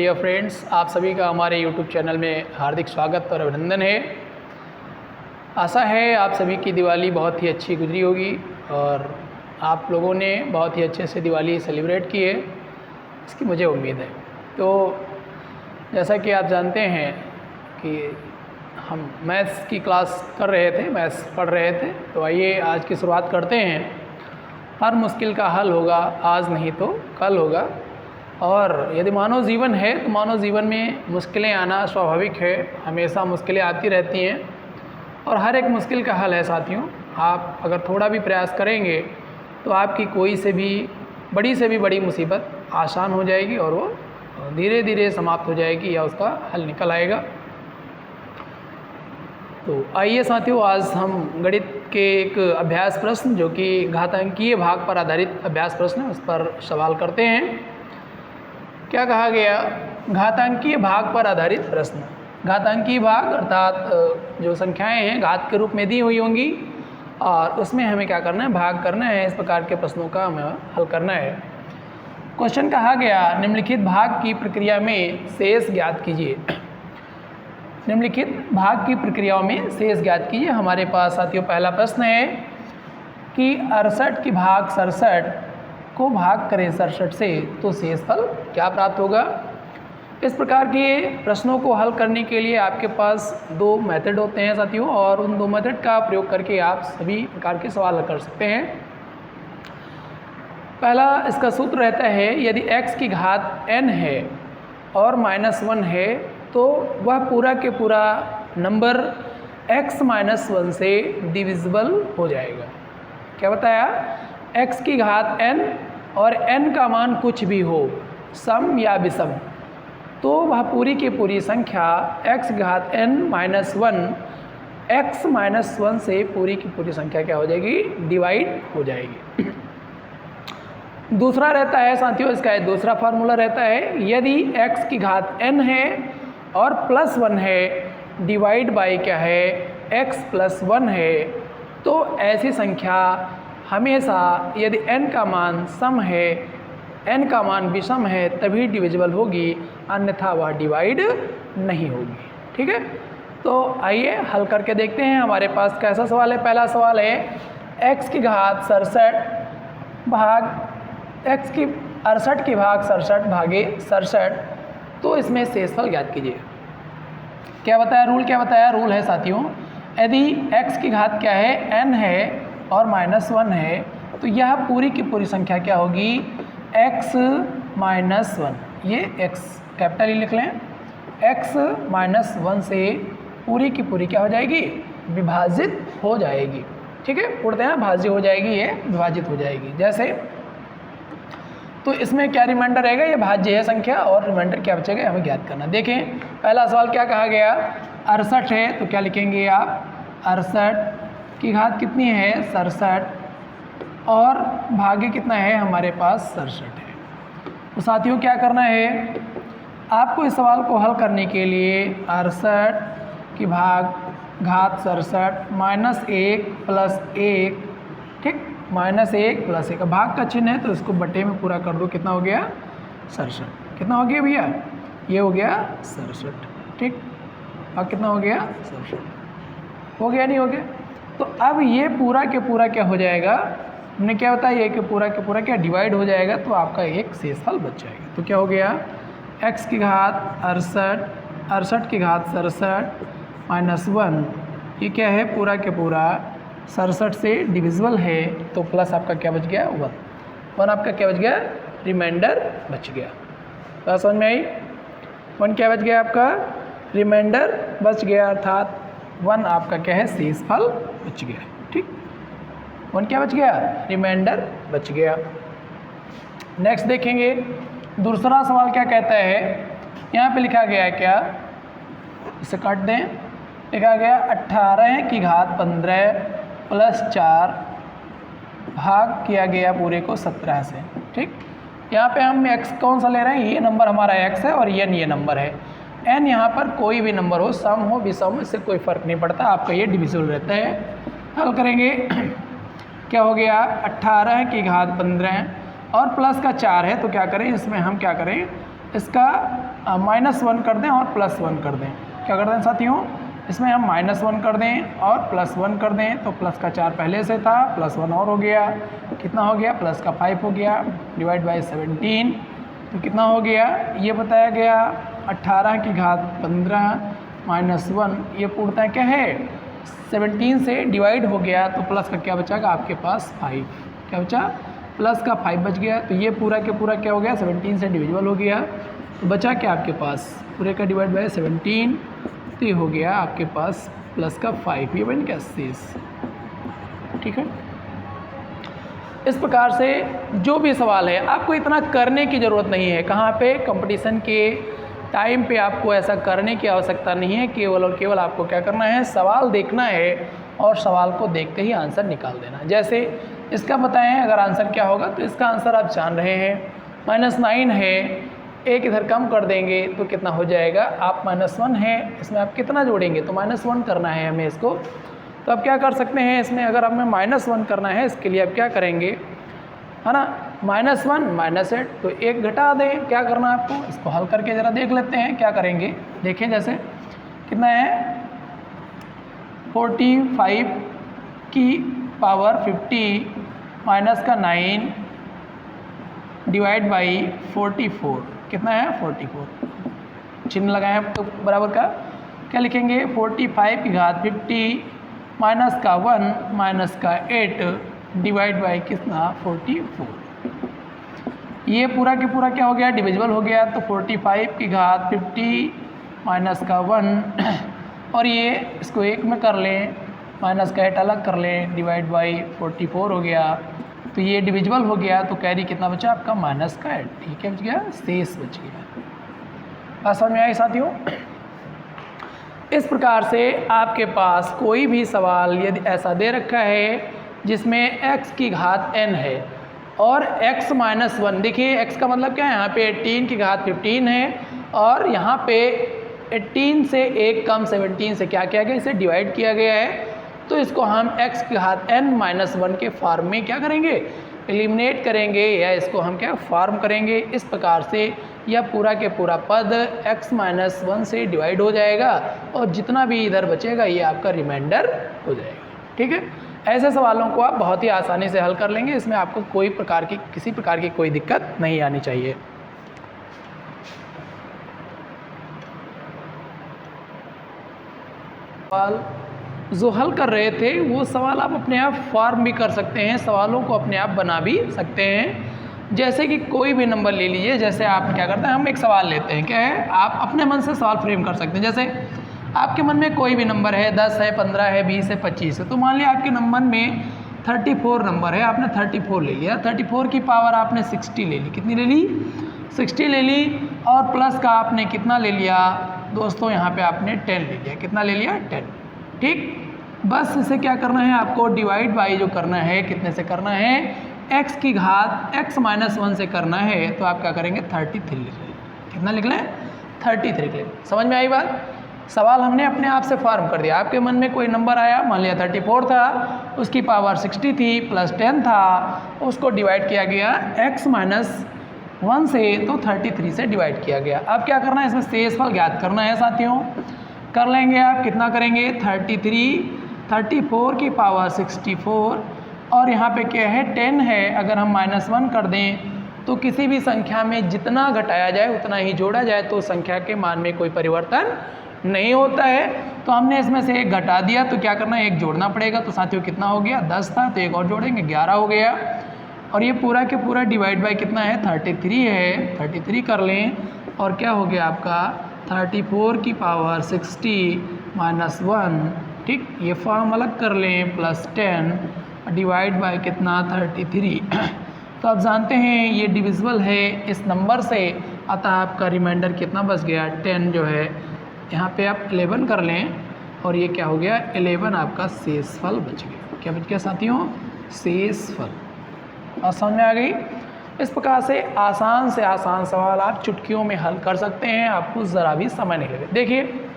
Dear friends, आप सभी का हमारे यूट्यूब चैनल में हार्दिक स्वागत और अभिनंदन है। आशा है आप सभी की दिवाली बहुत ही अच्छी गुजरी होगी और आप लोगों ने बहुत ही अच्छे से दिवाली सेलिब्रेट की है, इसकी मुझे उम्मीद है। तो जैसा कि आप जानते हैं कि हम मैथ्स की क्लास कर रहे थे, मैथ्स पढ़ रहे थे, तो आइए आज की शुरुआत करते हैं। हर मुश्किल का हल होगा, आज नहीं तो कल होगा। और यदि मानव जीवन है तो मानव जीवन में मुश्किलें आना स्वाभाविक है, हमेशा मुश्किलें आती रहती हैं और हर एक मुश्किल का हल है साथियों। आप अगर थोड़ा भी प्रयास करेंगे तो आपकी कोई से भी बड़ी मुसीबत आसान हो जाएगी और वो धीरे धीरे समाप्त हो जाएगी या उसका हल निकल आएगा। तो आइए साथियों, आज हम गणित के एक अभ्यास प्रश्न जो कि घातांकीय भाग पर आधारित अभ्यास प्रश्न है, उस पर सवाल करते हैं। क्या कहा गया? घातांकीय भाग पर आधारित प्रश्न। घातांकीय भाग अर्थात जो संख्याएं हैं घात के रूप में दी हुई होंगी और उसमें हमें क्या करना है, भाग करना है। इस प्रकार के प्रश्नों का हमें हल करना है। क्वेश्चन कहा गया, निम्नलिखित भाग की प्रक्रिया में शेष ज्ञात कीजिए। निम्नलिखित भाग की प्रक्रियाओं में शेष ज्ञात कीजिए। हमारे पास साथियों पहला प्रश्न है कि 68 की भाग 67 को भाग करें 67 से तो शेषफल क्या प्राप्त होगा। इस प्रकार के प्रश्नों को हल करने के लिए आपके पास दो मेथड होते हैं साथियों, और उन दो मेथड का प्रयोग करके आप सभी प्रकार के सवाल हल कर सकते हैं। पहला इसका सूत्र रहता है, यदि x की घात n है और -1 है तो वह पूरा के पूरा नंबर x - 1 से डिविजिबल हो जाएगा। क्या बताया? x की घात n और n का मान कुछ भी हो, सम या विषम, तो वह पूरी की पूरी संख्या x घात n - 1 x - 1 से पूरी की पूरी संख्या क्या हो जाएगी, डिवाइड हो जाएगी। दूसरा रहता है साथियों, इसका दूसरा फार्मूला रहता है, यदि x की घात n है और +1 है डिवाइड बाय क्या है, x + 1 है, तो ऐसी संख्या हमेशा यदि n का मान सम है, n का मान विषम है तभी डिविजिबल होगी, अन्यथा वह डिवाइड नहीं होगी। ठीक है, तो आइए हल करके देखते हैं। हमारे पास कैसा सवाल है? पहला सवाल है, x की घात 68 की भाग 67 भागे 67, तो इसमें शेषफल ज्ञात कीजिए। क्या बताया? रूल क्या बताया? रूल है साथियों, यदि x की घात क्या है, n है और -1 है, तो यह पूरी की पूरी संख्या क्या होगी, x - 1। ये x कैपिटल ही लिख लें, x - 1 से पूरी की पूरी क्या हो जाएगी, विभाजित हो जाएगी। ठीक है, उड़ते हैं भाज्य हो जाएगी, ये विभाजित हो जाएगी। जैसे तो इसमें क्या रिमाइंडर रहेगा, ये भाज्य है संख्या और रिमाइंडर क्या बचेगा हमें ज्ञात करना। देखें पहला सवाल क्या कहा गया, 68 है तो क्या लिखेंगे आप, 68 की घात कितनी है, 67, और भाग्य कितना है हमारे पास, 67 है। तो साथियों क्या करना है, आपको इस सवाल को हल करने के लिए 68 की भाग घात 67 -1 + 1, ठीक, -1 + 1, भाग का चिन्ह है तो इसको बटे में पूरा कर दो, कितना हो गया, 67। कितना हो गया भैया, ये हो गया 67। ठीक, अब कितना हो गया, 67 हो गया, नहीं हो गया? तो अब ये पूरा के पूरा क्या हो जाएगा, हमने क्या बताया, ये कि पूरा के पूरा क्या डिवाइड हो जाएगा, तो आपका एक शेषफल बच जाएगा। तो क्या हो गया, x की घात 68 की घात 67 -1, ये क्या है, पूरा के पूरा 67 से डिविजिबल है, तो प्लस आपका क्या बच गया, 1 आपका क्या बच गया, रिमाइंडर बच गया। तो समझ में आई, 1 क्या बच गया आपका, रिमाइंडर बच गया, अर्थात 1 आपका क्या है, शेषफल बच गया। ठीक, 1 क्या बच गया, रिमाइंडर बच गया। नेक्स्ट देखेंगे, दूसरा सवाल क्या कहता है, यहाँ पे लिखा गया है क्या, इसे काट दें, लिखा गया 18 की घात 15 + 4 भाग किया गया पूरे को 17 से। ठीक, यहाँ पे हम x कौन सा ले रहे हैं, ये नंबर हमारा x है और ये नंबर है। n यहाँ पर कोई भी नंबर हो, सम हो विषम, इससे कोई फ़र्क नहीं पड़ता, आपका ये डिविजिबल रहता है। हल करेंगे, क्या हो गया, 18 की घात 15 और प्लस का 4 है, तो क्या करें, इसमें हम क्या करें, इसका -1 कर दें और +1 कर दें। क्या कर दें साथियों, इसमें हम -1 कर दें और +1 कर दें, तो प्लस का 4 पहले से था, +1 और हो गया, कितना हो गया, प्लस का 5 हो गया, डिवाइड बाय 17, तो कितना हो गया, ये बताया गया 18 की घात 15 -1, ये पूर्णतः क्या है 17 से डिवाइड हो गया, तो प्लस का क्या बचाएगा आपके पास 5, क्या बचा, प्लस का 5 बच गया, तो ये पूरा के पूरा क्या हो गया 17 से डिविजिबल हो गया, तो बचा क्या आपके पास पूरे का डिवाइड बाय 17, तो ये हो गया आपके पास प्लस का 5, ये बन गया शेष। ठीक है, इस प्रकार से जो भी सवाल है आपको इतना करने की ज़रूरत नहीं है, कहाँ पे कंपटीशन के टाइम पे आपको ऐसा करने की आवश्यकता नहीं है, केवल और केवल आपको क्या करना है, सवाल देखना है और सवाल को देखते ही आंसर निकाल देना। जैसे इसका बताएं अगर आंसर क्या होगा, तो इसका आंसर आप जान रहे हैं -9 है, एक इधर कम कर देंगे तो कितना हो जाएगा, आप -1 है, इसमें आप कितना जोड़ेंगे, तो -1 करना है हमें इसको, तो आप क्या कर सकते हैं इसमें, अगर हमें -1 करना है इसके लिए आप क्या करेंगे, है ना, -1 -8, तो 1 घटा दें, क्या करना है आपको, इसको हल करके ज़रा देख लेते हैं क्या करेंगे। देखें जैसे कितना है 45 की पावर 50 माइनस का 9 डिवाइड बाई 44, कितना है 44, चिन्ह लगाएं आप तो बराबर का, क्या लिखेंगे 45 की घात 50 माइनस का 1 माइनस का 8 डिवाइड बाई कितना 44, ये पूरा के पूरा क्या हो गया डिविजिबल हो गया, तो 45 की घात 50 माइनस का 1 और ये इसको 1 में कर लें, माइनस का 8 अलग कर लें, डिवाइड बाई 44 हो गया, तो ये डिविजिबल हो गया, तो कैरी कितना बचा आपका माइनस का 8, ठीक है बच गया, शेष बच गया। बात समझ में आई साथियों। इस प्रकार से आपके पास कोई भी सवाल यदि ऐसा दे रखा है जिसमें x की घात n है और x माइनस 1, देखिए x का मतलब क्या है, यहाँ पे 18 की घात 15 है और यहाँ पे 18 से एक कम 17 से क्या किया गया, इसे डिवाइड किया गया है, तो इसको हम x की घात n माइनस 1 के फॉर्म में क्या करेंगे, एलिमिनेट करेंगे या इसको हम क्या फॉर्म करेंगे। इस प्रकार से यह पूरा के पूरा पद x माइनस 1 से डिवाइड हो जाएगा और जितना भी इधर बचेगा ये आपका रिमाइंडर हो जाएगा। ठीक है, ऐसे सवालों को आप बहुत ही आसानी से हल कर लेंगे, इसमें आपको कोई प्रकार की किसी प्रकार की कोई दिक्कत नहीं आनी चाहिए। सवाल जो हल कर रहे थे वो सवाल आप अपने आप फॉर्म भी कर सकते हैं, सवालों को अपने आप बना भी सकते हैं। जैसे कि कोई भी नंबर ले लीजिए, जैसे आप क्या करते हैं, हम एक सवाल लेते हैं, क्या है, आप अपने मन से सवाल फ्रेम कर सकते हैं। जैसे आपके मन में कोई भी नंबर है, 10 है, 15 है, 20 है, 25 है, तो मान लिया आपके मन में 34 नंबर है, आपने 34 ले लिया, 34 की पावर आपने 60 ले ली, कितनी ले ली 60 ले ली, और प्लस का आपने कितना ले लिया दोस्तों, यहाँ पे आपने 10 ले लिया, कितना ले लिया 10। ठीक, बस इसे क्या करना है आपको डिवाइड बाई जो करना है, कितने से करना है, x की घात x माइनस 1 से करना है, तो आप क्या करेंगे 33 लिख लें, कितना लिख लें 33 लिख लें। समझ में आई बात, सवाल हमने अपने आप से फॉर्म कर दिया। आपके मन में कोई नंबर आया, मान लिया 34 था, उसकी पावर 60 थी, प्लस 10 था, उसको डिवाइड किया गया x माइनस 1 से, तो 33 से डिवाइड किया गया। अब क्या करना है, इसमें शेषफल ज्ञात करना है साथियों, कर लेंगे आप, कितना करेंगे 34 की पावर 64 और यहाँ पे क्या है 10 है, अगर हम -1 कर दें तो किसी भी संख्या में जितना घटाया जाए उतना ही जोड़ा जाए, तो संख्या के मान में कोई परिवर्तन नहीं होता है। तो हमने इसमें से एक घटा दिया, तो क्या करना है एक जोड़ना पड़ेगा, तो साथियों कितना हो गया 10 था, तो एक और जोड़ेंगे 11 हो गया, और ये पूरा के पूरा डिवाइड बाय कितना है 33 है, 33 कर लें, और क्या हो गया आपका 34 की पावर 60 माइनस 1, ठीक, ये फॉर्म अलग कर लें, प्लस 10 डिवाइड बाय कितना 33। तो आप जानते हैं ये डिविजिबल है इस नंबर से, अतः आपका रिमाइंडर कितना बच गया 10 जो है, यहाँ पे आप 11 कर लें, और ये क्या हो गया 11 आपका शेषफल बच गया। क्या बच गया साथियों, शेषफल। और समझ में आ गई। इस प्रकार से आसान सवाल आप चुटकियों में हल कर सकते हैं, आपको ज़रा भी समय नहीं लगे। देखिए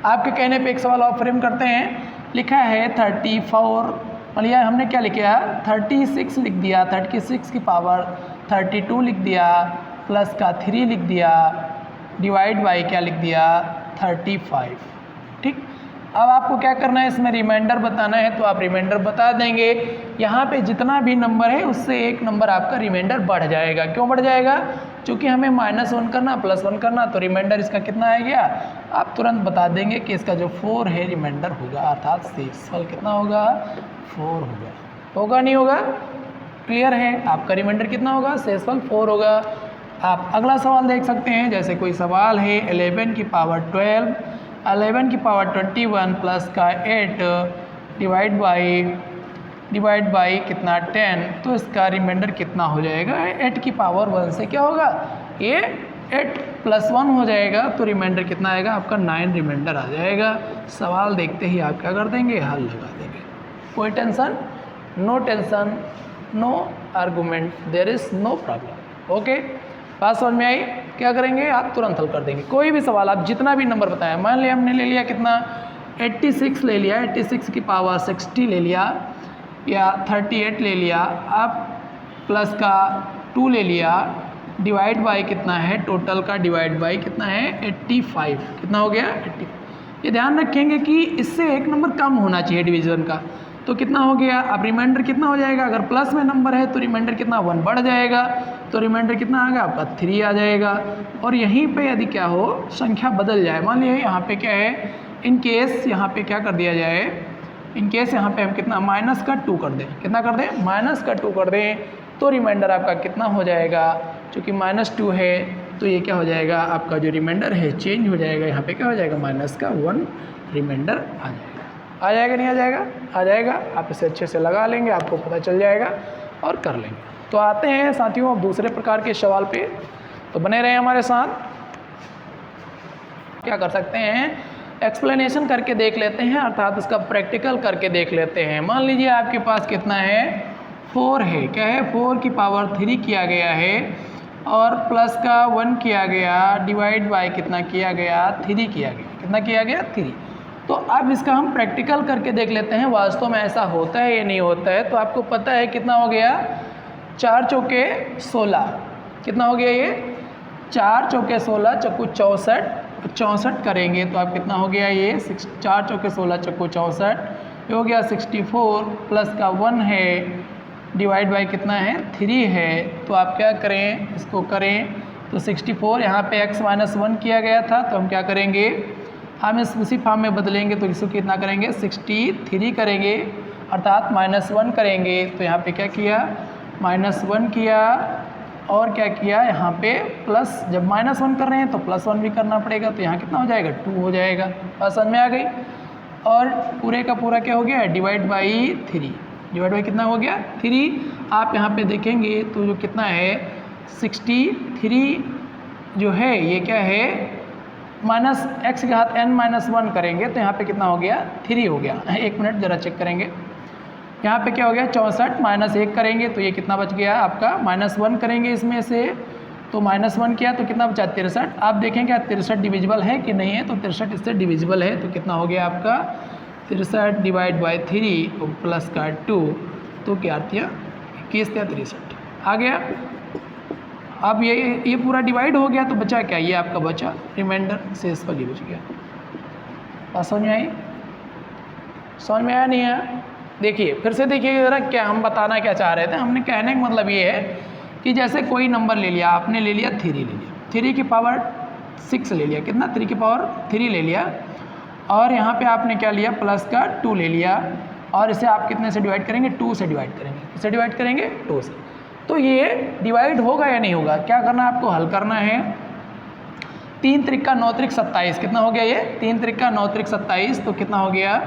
आपके कहने पे एक सवाल और फ्रेम करते हैं, लिखा है 34, लिया हमने क्या लिखा 36 लिख दिया, 36 की पावर 32 लिख दिया, प्लस का 3 लिख दिया, डिवाइड बाई क्या लिख दिया 35। ठीक, अब आपको क्या करना है, इसमें रिमाइंडर बताना है तो आप रिमाइंडर बता देंगे। यहाँ पे जितना भी नंबर है उससे एक नंबर आपका रिमाइंडर बढ़ जाएगा। क्यों बढ़ जाएगा? क्योंकि हमें -1 करना +1 करना, तो रिमाइंडर इसका कितना आ गया, आप तुरंत बता देंगे कि इसका जो 4 है रिमाइंडर होगा, अर्थात शेषफल कितना होगा 4 होगा। होगा नहीं होगा? क्लियर है? आपका रिमाइंडर कितना होगा, शेषफल 4 होगा। आप अगला सवाल देख सकते हैं, जैसे कोई सवाल है 11 की पावर 12, 11 की पावर 21 प्लस का 8 डिवाइड बाई कितना 10, तो इसका रिमाइंडर कितना हो जाएगा, 8 की पावर 1 से क्या होगा, ये 8 + 1 हो जाएगा, तो रिमाइंडर कितना आएगा आपका 9 रिमाइंडर आ जाएगा। सवाल देखते ही आप क्या कर देंगे, हल लगा देंगे। कोई tension, no tension, no argument, there is no problem. Okay, बात समझ में आई? क्या करेंगे आप, तुरंत हल कर देंगे। कोई भी सवाल आप जितना भी नंबर बताएं, मान लिया हमने ले लिया कितना 86 ले लिया, 86 की पावर 60 ले लिया या 38 ले लिया, आप प्लस का 2 ले लिया, डिवाइड बाई कितना है, टोटल का डिवाइड बाई कितना है 85, कितना हो गया 80। ये ध्यान रखेंगे कि इससे एक नंबर कम होना चाहिए डिवीजन का, तो कितना हो गया, अब रिमाइंडर कितना हो जाएगा, अगर प्लस में नंबर है तो रिमाइंडर कितना 1 बढ़ जाएगा, तो रिमाइंडर कितना आ गया आपका 3 आ जाएगा। और यहीं पे यदि क्या हो, संख्या बदल जाए, मान लीजिए यहाँ पे क्या है, इन केस यहाँ पे क्या कर दिया जाए, इन केस यहाँ पे हम कितना -2 कर दें, कितना कर दें -2 कर दें, तो रिमाइंडर आपका कितना हो जाएगा, चूँकि -2 है तो ये क्या हो जाएगा आपका जो रिमाइंडर है चेंज हो जाएगा, यहाँ पे क्या हो जाएगा -1 रिमाइंडर आ जाएगा। आ जाएगा नहीं आ जाएगा? आ जाएगा। आप इसे अच्छे से लगा लेंगे, आपको पता चल जाएगा और कर लेंगे। तो आते हैं साथियों अब दूसरे प्रकार के सवाल पे, तो बने रहें हमारे साथ। क्या कर सकते हैं, एक्सप्लेनेशन करके देख लेते हैं, अर्थात इसका प्रैक्टिकल करके देख लेते हैं। मान लीजिए आपके पास कितना है 4 है, क्या है 4 की पावर 3 किया गया है और प्लस का 1 किया गया, डिवाइड बाय कितना किया गया 3 किया गया, कितना किया गया 3। तो अब इसका हम प्रैक्टिकल करके देख लेते हैं वास्तव में ऐसा होता है या नहीं होता है। तो आपको पता है कितना हो गया 4 चौके 16, कितना हो गया ये 4 चौके 16 चक्कू 64 करेंगे तो आप कितना हो गया ये 4 चौके 16 चक्कू 64, ये हो गया 64 प्लस का 1 है, डिवाइड बाय कितना है 3 है। तो आप क्या करें, इसको करें तो 64 यहाँ पे x - 1 किया गया था, तो हम क्या करेंगे, हम इस उसी फॉर्म में बदलेंगे, तो इसको कितना करेंगे 63 करेंगे, अर्थात -1 करेंगे। तो यहाँ पे क्या किया -1 किया और क्या किया यहाँ पे प्लस, जब -1 कर रहे हैं तो +1 भी करना पड़ेगा, तो यहाँ कितना हो जाएगा 2 हो जाएगा। बात समझ में आ गई? और पूरे का पूरा क्या हो गया डिवाइड बाई 3, डिवाइड बाई कितना हो गया 3। आप यहाँ पे देखेंगे तो जो कितना है 63 जो है ये क्या है -(x)n-1 करेंगे तो यहाँ पे कितना हो गया 3 हो गया। 1 मिनट ज़रा चेक करेंगे, यहाँ पे क्या हो गया 64 -1 करेंगे तो ये कितना बच गया आपका -1 करेंगे इसमें से, तो -1 किया तो कितना बचा 63। आप देखें क्या 63 डिविजिबल है कि नहीं है, तो 63 इससे डिविजिबल है, तो कितना हो गया आपका 63 डिवाइड बाई 3 प्लस का 2, तो क्या किया 21 या 63 आ गया। अब ये पूरा डिवाइड हो गया तो बचा क्या, ये आपका बचा रिमाइंडर, शेषफल ये बच गया। बात समझ में आई? समझ में आया नहीं आया? देखिए फिर से देखिए ज़रा, क्या हम बताना क्या चाह रहे थे, हमने कहने का मतलब ये है कि जैसे कोई नंबर ले लिया, आपने ले लिया 3 ले लिया, 3 की पावर 6 ले लिया, कितना 3 की पावर 3 ले लिया, और यहाँ पे आपने क्या लिया प्लस का 2 ले लिया, और इसे आप कितने से डिवाइड करेंगे 2 से डिवाइड करेंगे, इसे डिवाइड करेंगे 2 से। तो ये डिवाइड होगा या नहीं होगा, क्या करना है आपको, हल करना है। 3 त्रिका 9 त्रिक 27, कितना हो गया ये 3 त्रिका 9 त्रिक 27, तो कितना हो गया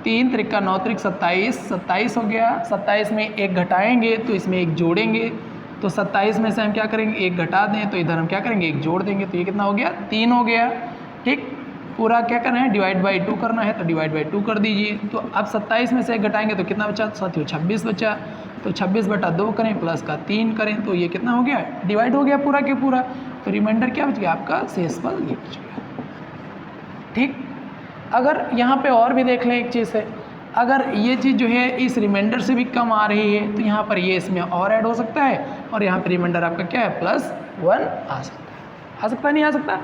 3 त्रिका 9 त्रिक 27, 27 हो गया। 27 में 1 घटाएंगे तो इसमें 1 जोड़ेंगे, तो 27 में से हम क्या करेंगे 1 घटा दें तो इधर हम क्या करेंगे 1 जोड़ देंगे, तो ये कितना हो गया 3 हो गया। ठीक, पूरा क्या करना है डिवाइड बाई 2 करना है, तो डिवाइड बाई 2 कर दीजिए। तो अब 27 में से 1 घटाएंगे तो कितना बचा साथियों 26 बचा, तो 26/2 करें प्लस का 3 करें तो ये कितना हो गया डिवाइड हो गया पूरा के पूरा, तो रिमाइंडर क्या बच गया आपका शेषफल ये बच गया। ठीक, अगर यहाँ पे और भी देख लें एक चीज़ है, अगर ये चीज़ जो है इस रिमाइंडर से भी कम आ रही है तो यहाँ पर ये इसमें और ऐड हो सकता है और यहाँ पर रिमाइंडर आपका क्या है +1 आ सकता है, नहीं आ सकता।